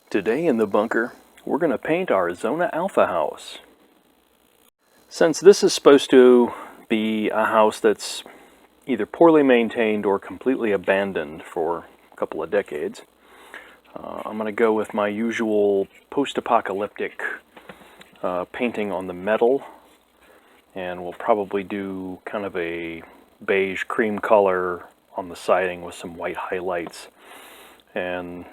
Today in the bunker, we're going to paint our ZONA ALFA house. Since this is supposed to be a house that's either poorly maintained or completely abandoned for a couple of decades, I'm going to go with my usual post-apocalyptic painting on the metal, and we'll probably do kind of a beige cream color on the siding with some white highlights. And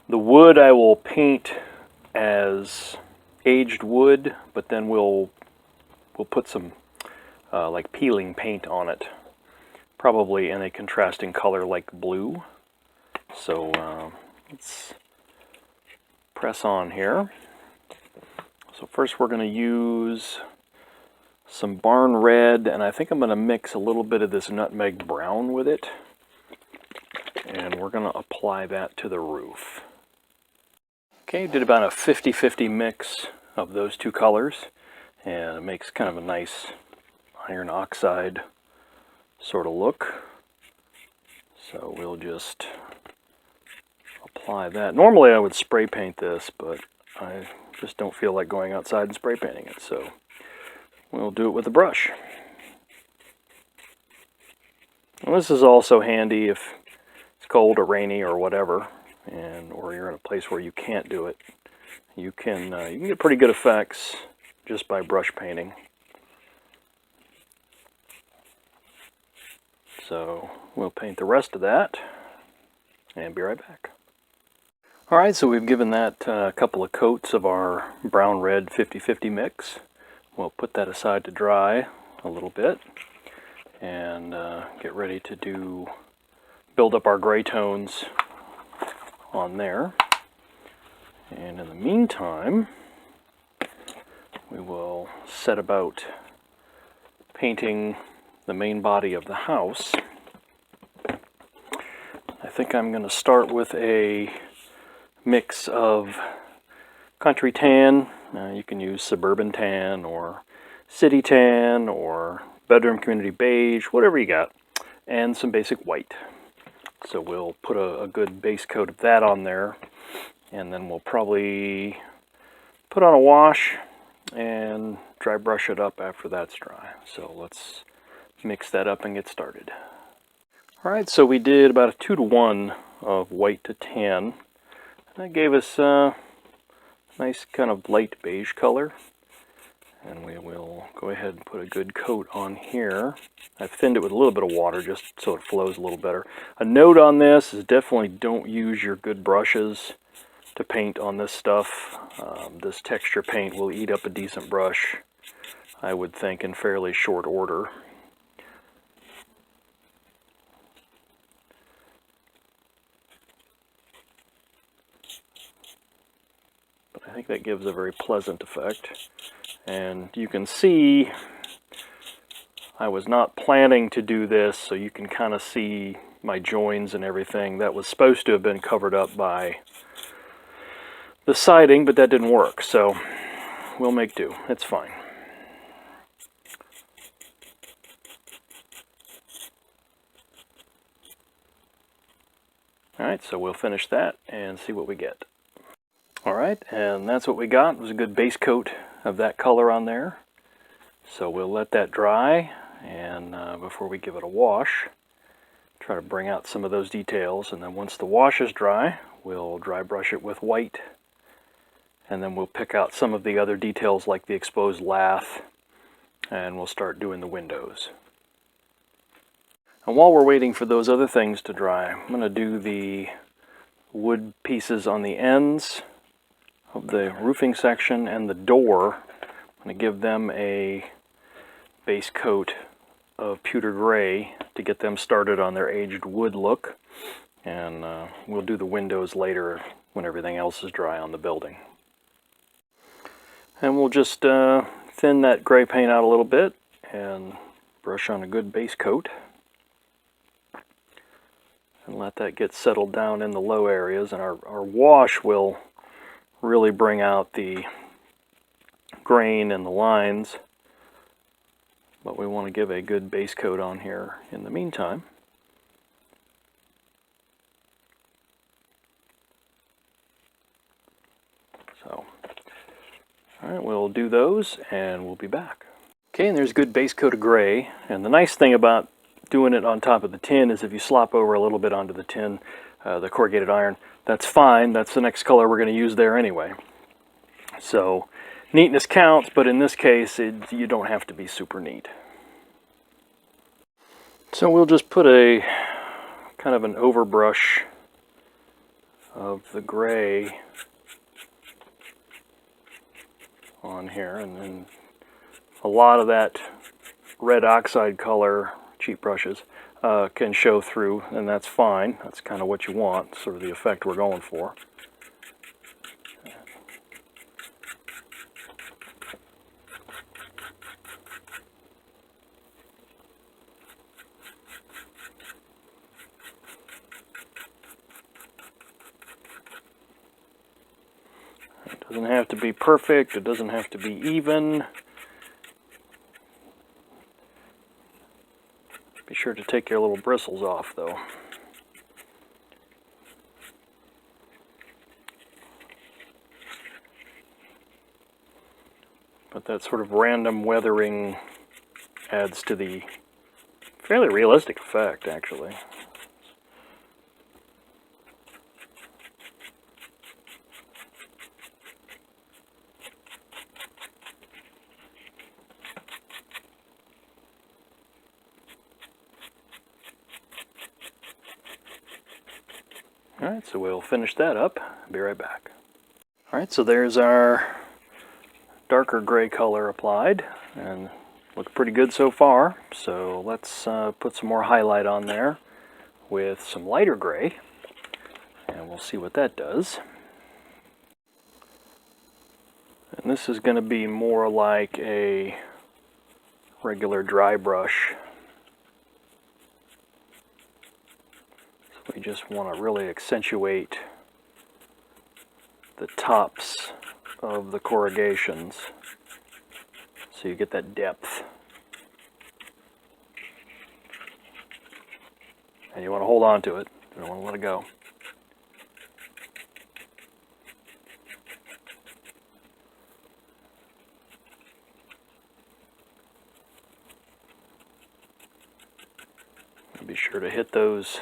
the wood I will paint as aged wood, but then we'll put some like peeling paint on it, probably in a contrasting color like blue. So let's press on here. So first we're going to use some barn red, and I think I'm going to mix a little bit of this nutmeg brown with it, and we're going to apply that to the roof. Okay, did about a 50-50 mix of those two colors, and it makes kind of a nice iron oxide sort of look. So we'll just apply that. Normally I would spray paint this, but I just don't feel like going outside and spray painting it, so we'll do it with a brush. And this is also handy if it's cold or rainy or whatever, or you're in a place where you can't do it. You can get pretty good effects just by brush painting. So we'll paint the rest of that and be right back. Alright, so we've given that a couple of coats of our brown-red 50-50 mix. We'll put that aside to dry a little bit and get ready to build up our gray tones on there. And in the meantime, we will set about painting the main body of the house. I think I'm going to start with a mix of country tan. You can use suburban tan or city tan or bedroom community beige, whatever you got, and some basic white. So we'll put a good base coat of that on there, and then we'll probably put on a wash and dry brush it up after that's dry. So let's mix that up and get started. Alright, so we did about a 2-to-1 of white to tan. That gave us a nice kind of light beige color. And we will go ahead and put a good coat on here. I've thinned it with a little bit of water just so it flows a little better. A note on this is definitely don't use your good brushes to paint on this stuff. This texture paint will eat up a decent brush, I would think, in fairly short order. But I think that gives a very pleasant effect. And you can see I was not planning to do this, so you can kind of see my joins and everything. That was supposed to have been covered up by the siding, but that didn't work, so we'll make do. It's fine. Alright, so we'll finish that and see what we get. Alright, and that's what we got. It was a good base coat of that color on there. So we'll let that dry, and before we give it a wash, try to bring out some of those details. And then once the wash is dry, we'll dry brush it with white, and then we'll pick out some of the other details like the exposed lath, and we'll start doing the windows. And while we're waiting for those other things to dry, I'm going to do the wood pieces on the ends of the roofing section and the door. I'm going to give them a base coat of pewter gray to get them started on their aged wood look, and we'll do the windows later when everything else is dry on the building. And we'll just thin that gray paint out a little bit and brush on a good base coat and let that get settled down in the low areas. And our wash will really bring out the grain and the lines, but we want to give a good base coat on here in the meantime. Alright, we'll do those and we'll be back. Okay, and there's a good base coat of gray, and the nice thing about doing it on top of the tin is if you slop over a little bit onto the tin, the corrugated iron, that's fine. That's the next color we're going to use there anyway. So neatness counts, but in this case you don't have to be super neat. So we'll just put a kind of an overbrush of the gray on here, and then a lot of that red oxide color, cheap brushes, can show through, and that's fine. That's kind of what you want, sort of the effect we're going for. It doesn't have to be perfect, it doesn't have to be even. Be sure to take your little bristles off, though. But that sort of random weathering adds to the fairly realistic effect, actually. Alright, so we'll finish that up. Be right back. Alright, so there's our darker gray color applied, and looks pretty good so far. So let's put some more highlight on there with some lighter gray, and we'll see what that does. And this is going to be more like a regular dry brush. We just want to really accentuate the tops of the corrugations so you get that depth. And you want to hold on to it. You don't want to let it go. And be sure to hit those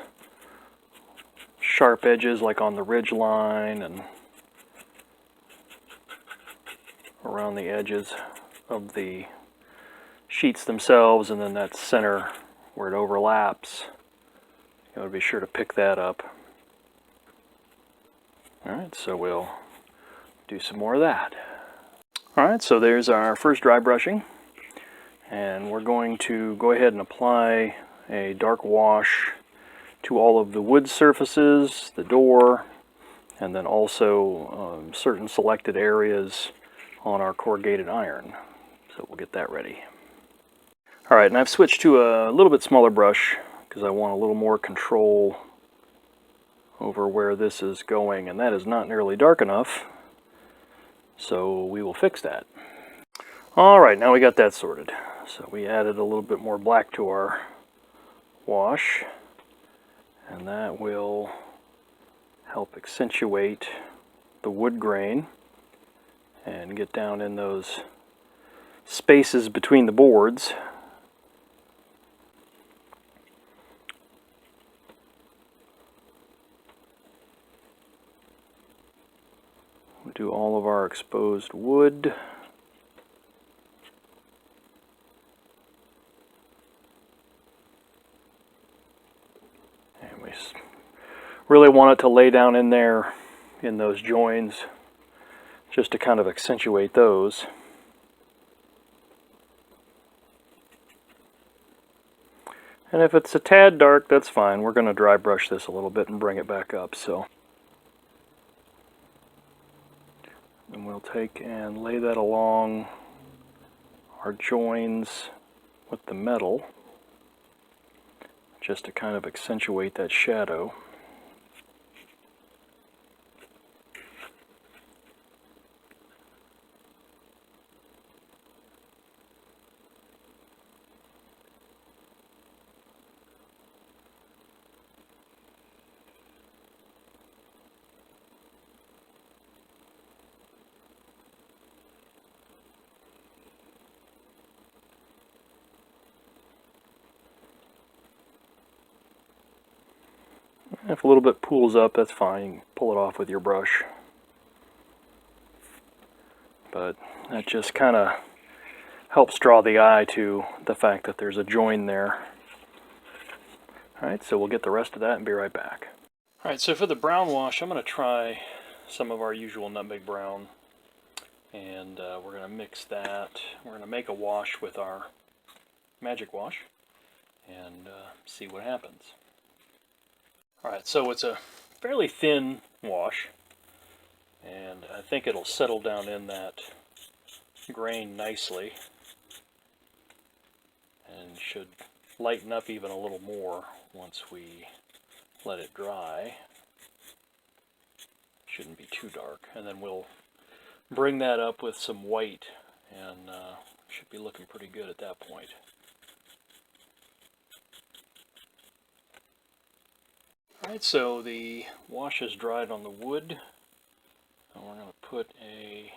sharp edges like on the ridge line and around the edges of the sheets themselves, and then that center where it overlaps. You want to be sure to pick that up. Alright, so we'll do some more of that. Alright, so there's our first dry brushing, and we're going to go ahead and apply a dark wash to all of the wood surfaces, the door, and then also certain selected areas on our corrugated iron. So we'll get that ready. Alright, and I've switched to a little bit smaller brush because I want a little more control over where this is going, and that is not nearly dark enough, so we will fix that. Alright, now we got that sorted. So we added a little bit more black to our wash, and that will help accentuate the wood grain and get down in those spaces between the boards. We'll do all of our exposed wood. And we really want it to lay down in there in those joins just to kind of accentuate those. And if it's a tad dark, that's fine. We're going to dry brush this a little bit and bring it back up. So, and we'll take and lay that along our joins with the metal just to kind of accentuate that shadow. If a little bit pools up, that's fine. You can pull it off with your brush. But that just kind of helps draw the eye to the fact that there's a join there. Alright, so we'll get the rest of that and be right back. Alright, so for the brown wash, I'm going to try some of our usual nutmeg brown. And we're going to mix that. We're going to make a wash with our magic wash and see what happens. Alright, so it's a fairly thin wash, and I think it'll settle down in that grain nicely and should lighten up even a little more once we let it dry. Shouldn't be too dark. And then we'll bring that up with some white, and should be looking pretty good at that point. Alright, so the wash is dried on the wood, and we're going to put a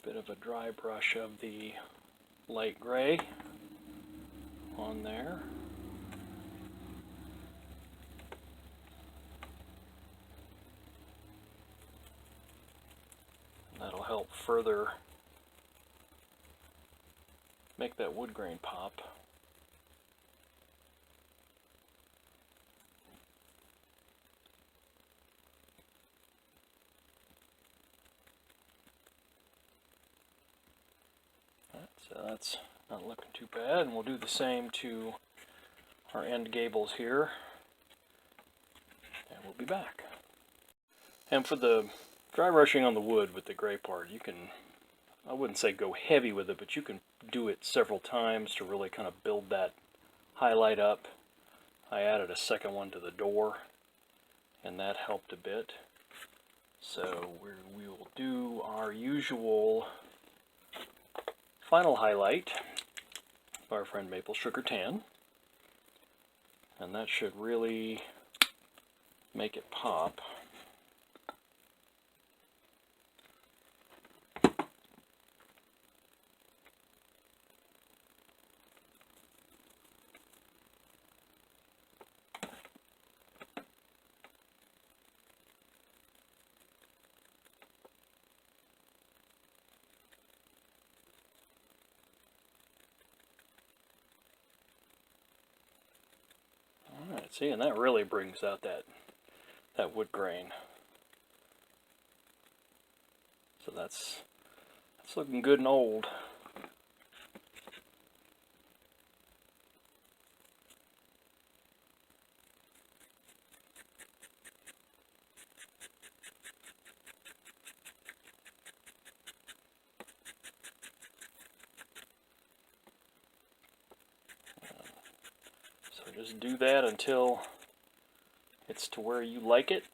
bit of a dry brush of the light gray on there. That'll help further make that wood grain pop. So that's not looking too bad, and we'll do the same to our end gables here, and we'll be back. And for the dry brushing on the wood with the gray part, you can, I wouldn't say go heavy with it, but you can do it several times to really kind of build that highlight up. I added a second one to the door, and that helped a bit. So we will do our usual final highlight of our friend Maple Sugar Tan, and that should really make it pop. Alright, see, and that really brings out that wood grain. So that's looking good and old. So just do that until it's to where you like it.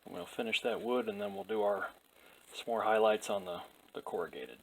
We'll finish that wood, and then we'll do some more highlights on the corrugated.